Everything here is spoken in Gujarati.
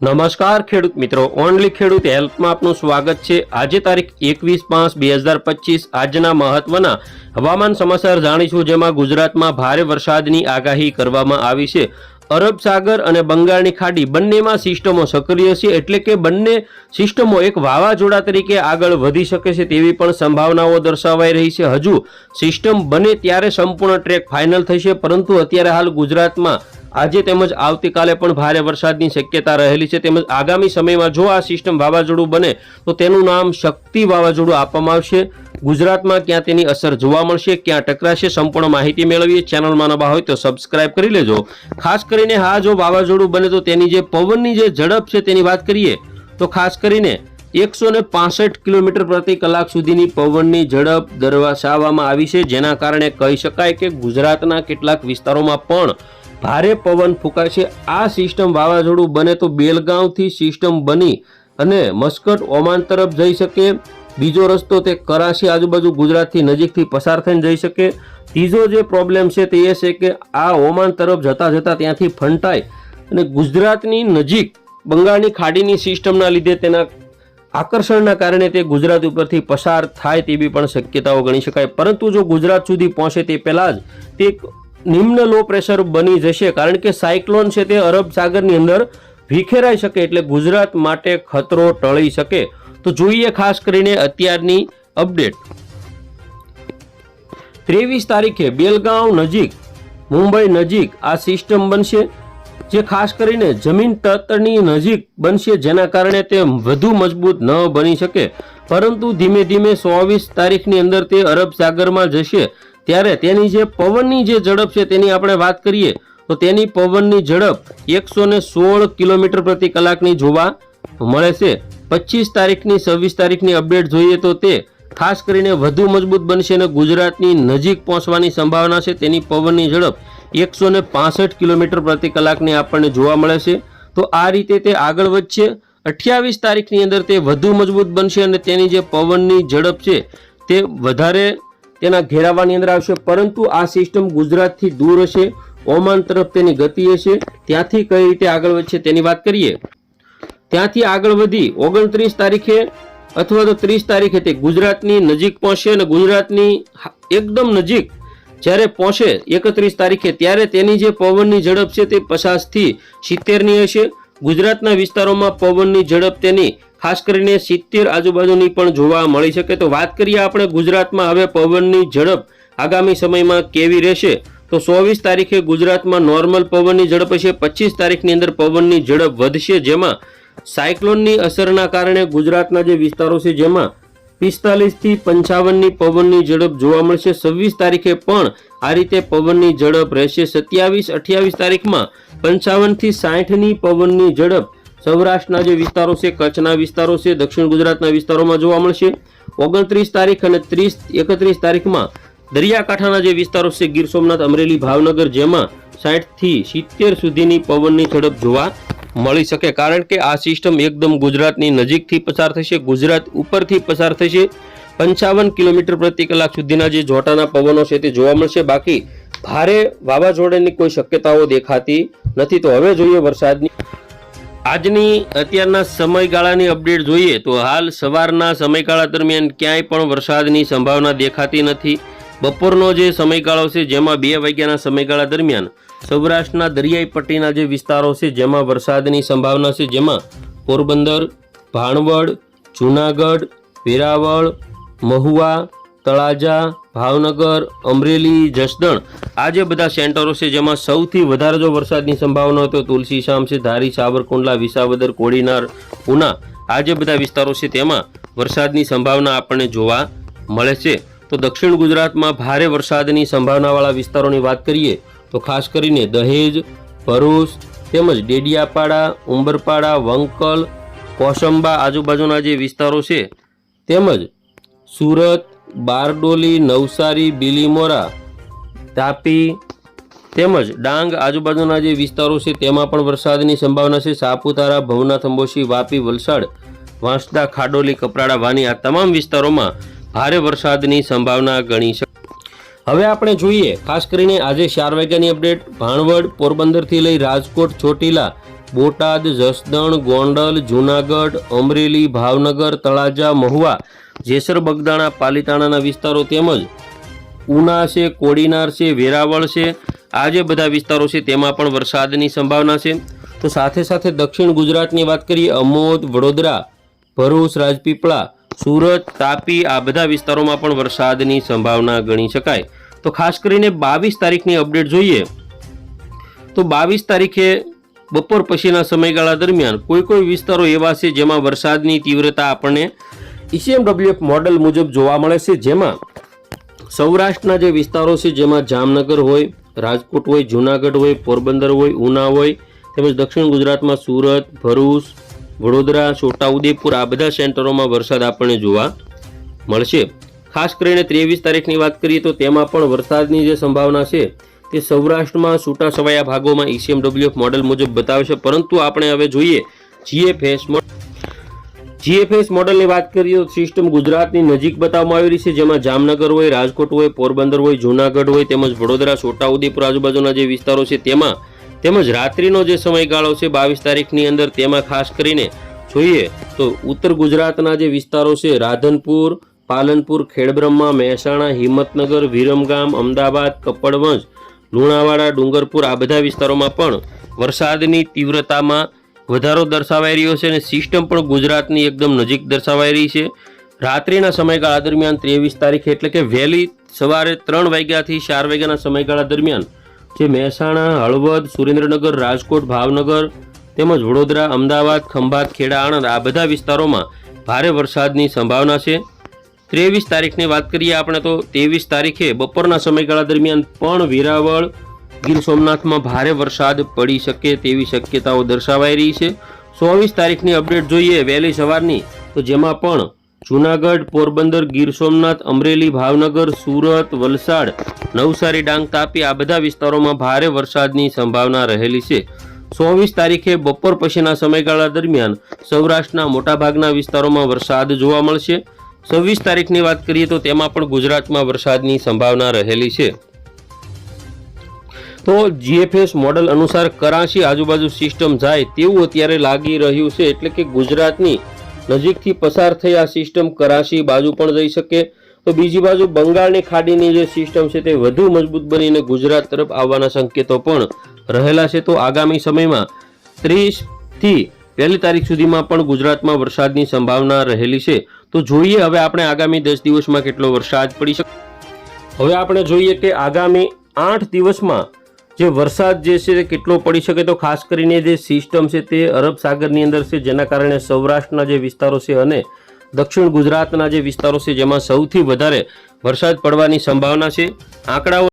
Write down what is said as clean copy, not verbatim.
નમસ્કાર ખેડૂત મિત્રો, ઓનલી ખેડૂત હેલ્પમાં આપનું સ્વાગત છે। આજે તારીખ 21/5/2025 આજના મહત્વના હવામાન સમાચાર જાણીશું, જેમાં ગુજરાતમાં ભારે વરસાદની આગાહી કરવામાં આવી છે। અરબ સાગર અને બંગાળની ખાડી બંનેમાં સિસ્ટમો સક્રિય છે, એટલે કે બંને સિસ્ટમો એક વાવાઝોડા તરીકે આગળ વધી શકે છે તેવી પણ સંભાવનાઓ દર્શાવાઈ રહી છે। હજુ સિસ્ટમ બને ત્યારે સંપૂર્ણ ટ્રેક ફાઇનલ થશે, પરંતુ અત્યારે હાલ ગુજરાતમાં આજે તેમજ આવતીકાલે પણ ભારે વરસાદની શક્યતા રહેલી છે। તેમજ આગામી સમયમાં જો આ સિસ્ટમ વાવાઝોડું બને તો તેનું નામ શક્તિ વાવાઝોડું આપવામાં આવશે। ગુજરાતમાં ક્યાં તેની અસર જોવા મળશે, ક્યાં ટકરાશે, સંપૂર્ણ માહિતી મેળવીએ। ચેનલમાં નવા હોય તો સબસ્ક્રાઇબ કરી લેજો। ખાસ કરીને હા, જો વાવાઝોડું બને તો તેની જે પવનની જે ઝડપ છે તેની વાત કરીએ તો ખાસ કરીને 165 કિલોમીટર પ્રતિ કલાક સુધીની પવનની ઝડપ દર્શાવવામાં આવી છે, જેના કારણે કહી શકાય કે ગુજરાતના કેટલાક વિસ્તારોમાં પણ ભારે પવન ફૂંકાશે। આ સિસ્ટમ વાવાઝોડું બને તો બેલગાંવથી સિસ્ટમ બની અને મસ્કટ ઓમાન તરફ જઈ શકે। બીજો રસ્તો તે કરાચી આજુબાજુ ગુજરાતથી નજીકથી પસાર થઈને જઈ શકે। ત્રીજો જે પ્રોબ્લેમ છે તે એ છે કે આ ઓમાન તરફ જતા જતા ત્યાંથી ફંટાય અને ગુજરાતની નજીક બંગાળની ખાડીની સિસ્ટમના લીધે તેના આકર્ષણના કારણે તે ગુજરાત ઉપરથી પસાર થાય તેવી પણ શક્યતાઓ ગણી શકાય। પરંતુ જો ગુજરાત સુધી પહોંચે તે પહેલાં જ તે નિમ્ન લો પ્રેશર બની જશે, કારણ કે સાયક્લોન છે તે અરબ સાગરની અંદર વિખેરાઈ શકે, એટલે ગુજરાત માટે ખતરો ટળી શકે। તો જોઈએ ખાસ કરીને અત્યારની અપડેટ। 23 તારીખે બેલગાંવ નજીક, મુંબઈ નજીક આ સિસ્ટમ બનશે, જે ખાસ કરીને જમીન તળની નજીક બનશે, જેના કારણે તે વધુ મજબૂત ન બની શકે, પરંતુ ધીમે ધીમે 24 તારીખની અંદર તે અરબ સાગરમાં જશે। ત્યારે તેની જે પવનની જે ઝડપ છે તેની આપણે વાત કરીએ તો તેની પવનની ઝડપ 116 કિલોમીટર પ્રતિ કલાકની જોવા મળે છે। 25 તારીખની 26 તારીખની અપડેટ જોઈએ તો તે ખાસ કરીને વધુ મજબૂત બનશે અને ગુજરાતની નજીક પહોંચવાની સંભાવના છે। તેની પવનની ઝડપ 165 કિલોમીટર પ્રતિ કલાકની આપણને જોવા મળે છે। તો આ રીતે તે આગળ વધશે। 28 તારીખની અંદર તે વધુ મજબૂત બનશે અને તેની જે પવનની ઝડપ છે તે વધારે તેના ઘેરાવાની અંદર આવશે, પરંતુ આ સિસ્ટમ ગુજરાતથી દૂર હશે, ઓમાન તરફ તેની ગતિ હશે। ત્યાંથી કઈ રીતે આગળ વધશે તેની વાત કરીએ। ત્યાંથી આગળ વધી 29 તારીખે અથવા તો 30 તારીખે તે ગુજરાતની નજીક પહોંચશે અને ગુજરાતની એકદમ નજીક જ્યારે પહોંચે 31 તારીખે ત્યારે તેની જે પવનની ઝડપ છે તે 50 થી 70ની હશે। ગુજરાતના વિસ્તારોમાં પવનની ઝડપ તેની ખાસ કરીને 70 આજુબાજુની પણ જોવા મળી શકે। તો વાત કરીએ આપણે ગુજરાતમાં હવે પવનની ઝડપ આગામી સમયમાં કેવી રહેશે, તો 24 તારીખે ગુજરાતમાં નોર્મલ પવનની ઝડપ હશે। 25 તારીખની અંદર પવનની ઝડપ વધશે, જેમાં સાયક્લોનની અસરના કારણે ગુજરાતના જે વિસ્તારો છે જેમાં 45 થી 55ની પવનની ઝડપ જોવા મળશે। 26 તારીખે પણ આ રીતે પવનની ઝડપ રહેશે। 27, 28 તારીખમાં 55 થી 60ની પવનની ઝડપ સૌરાષ્ટ્રના જે વિસ્તારો છે, કચ્છના વિસ્તારો છે, દક્ષિણ ગુજરાતના વિસ્તારોમાં જોવા મળશે। 29 તારીખ અને 31 તારીખમાં દરિયાકાંઠાના જે વિસ્તારો છે, ગીર સોમનાથ, અમરેલી, ભાવનગર, જેમાં 60 થી 70 સુધીની પવનની ઝડપ જોવા મળી શકે, કારણ કે આ સિસ્ટમ એકદમ ગુજરાતની નજીકથી પસાર થશે, ગુજરાત ઉપરથી પસાર થશે। 55 કિલોમીટર પ્રતિ કલાક સુધીના જે જોટાના પવનો છે તે જોવા મળશે, બાકી ભારે વાવાઝોડાની કોઈ શક્યતાઓ દેખાતી નથી। તો હવે જોઈએ વરસાદની આજની અત્યારના સમયગાળાની અપડેટ જોઈએ તો હાલ સવારના સમયગાળા દરમિયાન ક્યાંય પણ વરસાદની સંભાવના દેખાતી નથી। બપોરનો જે સમયગાળો છે જેમાં 2 વાગ્યાના સમયગાળા દરમિયાન સૌરાષ્ટ્રના દરિયાઈ પટ્ટીના જે વિસ્તારો છે જેમાં વરસાદની સંભાવના છે, જેમાં પોરબંદર, ભાણવડ, જૂનાગઢ, વેરાવળ, મહુવા, તળાજા, ભાવનગર, અમરેલી, જસદણ આ જે બધા સેન્ટરો છે જેમાં સૌથી વધારે જો વરસાદની સંભાવના હોય તો તુલસીશામ છે, ધારી, સાવરકુંડલા, વિસાવદર, કોડીનાર, ઉના આ જે બધા વિસ્તારો છે તેમાં વરસાદની સંભાવના આપણને જોવા મળે છે। તો દક્ષિણ ગુજરાતમાં ભારે વરસાદની સંભાવનાવાળા વિસ્તારોની વાત કરીએ તો ખાસ કરીને દહેજ, ભરૂચ તેમજ ડેડિયાપાડા, ઉંબરપાડા, વંકલ, કોસંબા આજુબાજુના જે વિસ્તારો છે, તેમજ સુરત, બારડોલી, નવસારી, બિલીમોરા, તાપી તેમજ ડાંગ આજુબાજુના જે વિસ્તારો છે તેમાં પણ વરસાદની સંભાવના છે। સાપુતારા, ભવનાથ, અંબોશી, વાપી, વલસાડ, વાંસદા, ખાડોલી, કપરાડા, વાની આ તમામ વિસ્તારોમાં ભારે વરસાદની સંભાવના ગણી છે। હવે આપણે જોઈએ ખાસ કરીને આજે 4 વાગ્યાની અપડેટ। ભાણવડ, પોરબંદરથી લઈ રાજકોટ, ચોટીલા, બોટાદ, જસદણ, ગોંડલ, જૂનાગઢ, અમરેલી, ભાવનગર, તળાજા, મહુવા, જેસર, બગદાણા, પાલીતાણાના વિસ્તારો તેમજ ઉના છે, કોડીનાર છે, વેરાવળ છે, આ જે બધા વિસ્તારો છે તેમાં પણ વરસાદની સંભાવના છે. તો સાથે સાથે દક્ષિણ ગુજરાતની વાત કરીએ, અમોદ, વડોદરા, ભરૂચ, રાજપીપળા, સુરત, તાપી, આ બધા વિસ્તારોમાં પણ વરસાદની સંભાવના ગણી શકાય. તો ખાસ કરીને 22 તારીખની અપડેટ જોઈએ તો 22 તારીખે બપોર પછીના સમયગાળા દરમિયાન કોઈ વિસ્તારો એવા છે જેમાં વરસાદની તીવ્રતા આપણને ECMWF મોડલ મુજબ જોવા મળે છે, જેમાં સૌરાષ્ટ્રના જે વિસ્તારો છે જેમાં જામનગર હોય, રાજકોટ હોય, જૂનાગઢ હોય, પોરબંદર હોય, ઉના હોય, તેમજ દક્ષિણ ગુજરાતમાં સુરત, ભરૂચ, વડોદરા, છોટાઉદેપુર, આ બધા સેન્ટરોમાં વરસાદ આપણને જોવા મળશે. ખાસ કરીને 23 તારીખની વાત કરીએ તો તેમાં પણ વરસાદની જે સંભાવના છે તે સૌરાષ્ટ્રમાં છૂટાછવાયા ભાગોમાં ECMWF મોડલ મુજબ બતાવે છે. પરંતુ આપણે હવે જોઈએ GFS મોડલની વાત કરીએ તો સિસ્ટમ ગુજરાતની નજીક બતાવવામાં આવી રહી છે, જેમાં જામનગર હોય, રાજકોટ હોય, પોરબંદર હોય, જૂનાગઢ હોય, તેમજ વડોદરા, છોટાઉદેપુર આજુબાજુના જે વિસ્તારો છે તેમાં, તેમજ રાત્રિનો જે સમયગાળો છે 22 તારીખની અંદર તેમાં ખાસ કરીને જોઈએ તો ઉત્તર ગુજરાતના જે વિસ્તારો છે રાધનપુર, પાલનપુર, ખેડબ્રહ્મા, મહેસાણા, હિંમતનગર, વિરમગામ, અમદાવાદ, કપડવંજ, લુણાવાડા, ડુંગરપુર, આ બધા વિસ્તારોમાં પણ વરસાદની તીવ્રતામાં વધારો દર્શાવાઈ રહ્યો છે અને સિસ્ટમ પણ ગુજરાતની એકદમ નજીક દર્શાવાઈ રહી છે. રાત્રિના સમયગાળા દરમિયાન 23 તારીખે એટલે કે વહેલી સવારે 3 વાગ્યાથી 4 વાગ્યાના સમયગાળા દરમિયાન જે મહેસાણા, હળવદ, સુરેન્દ્રનગર, રાજકોટ, ભાવનગર તેમજ વડોદરા, અમદાવાદ, ખંભાત, ખેડા, આણંદ, આ બધા વિસ્તારોમાં ભારે વરસાદની સંભાવના છે. 23 તારીખની વાત કરીએ આપણે તો 23 તારીખે બપોરના સમયગાળા દરમિયાન પણ વેરાવળ, ગીર સોમનાથમાં ભારે વરસાદ પડી શકે તેવી શક્યતાઓ દર્શાવાઈ રહી છે. 24 તારીખની અપડેટ જોઈએ વહેલી સવારની તો જેમાં પણ જૂનાગઢ, પોરબંદર, ગીર સોમનાથ, અમરેલી, ભાવનગર, સુરત, વલસાડ, નવસારી, ડાંગ, તાપી, આ બધા વિસ્તારોમાં ભારે વરસાદની સંભાવના રહેલી છે. 24 તારીખે બપોર પછીના સમયગાળા દરમિયાન સૌરાષ્ટ્રના મોટાભાગના વિસ્તારોમાં વરસાદ જોવા મળશે. 26 તારીખની વાત કરીએ તો તેમાં પણ ગુજરાતમાં વરસાદની સંભાવના રહેલી છે. તો GFS મોડલ અનુસાર કરાચી આજુબાજુ સિસ્ટમ જાય તેવું અત્યારે લાગી રહ્યું છે, એટલે કે ગુજરાતની નજીકથી પસાર થઈ આ સિસ્ટમ કરાચી બાજુ પણ જઈ શકે. તો બીજી બાજુ બંગાળની ખાડીની જે સિસ્ટમ છે તે વધુ મજબૂત બનીને ગુજરાત તરફ આવવાના સંકેતો પણ રહેલા છે. તો આગામી સમયમાં 30 થી 1 તારીખ સુધીમાં પણ ગુજરાતમાં વરસાદની સંભાવના રહેલી છે. તો જોઈએ હવે આપણે આગામી 10 દિવસમાં કેટલો વરસાદ પડી શકે. હવે આપણે જોઈએ કે આગામી 8 દિવસમાં જે વરસાદ જે છે તે કેટલો પડી શકે. તો ખાસ કરીને જે સિસ્ટમ છે તે અરબ સાગરની અંદર છે, જેના કારણે સૌરાષ્ટ્રના જે વિસ્તારો છે અને દક્ષિણ ગુજરાતના જે વિસ્તારો છે જેમાં સૌથી વધારે વરસાદ પડવાની સંભાવના છે. આંકડાઓ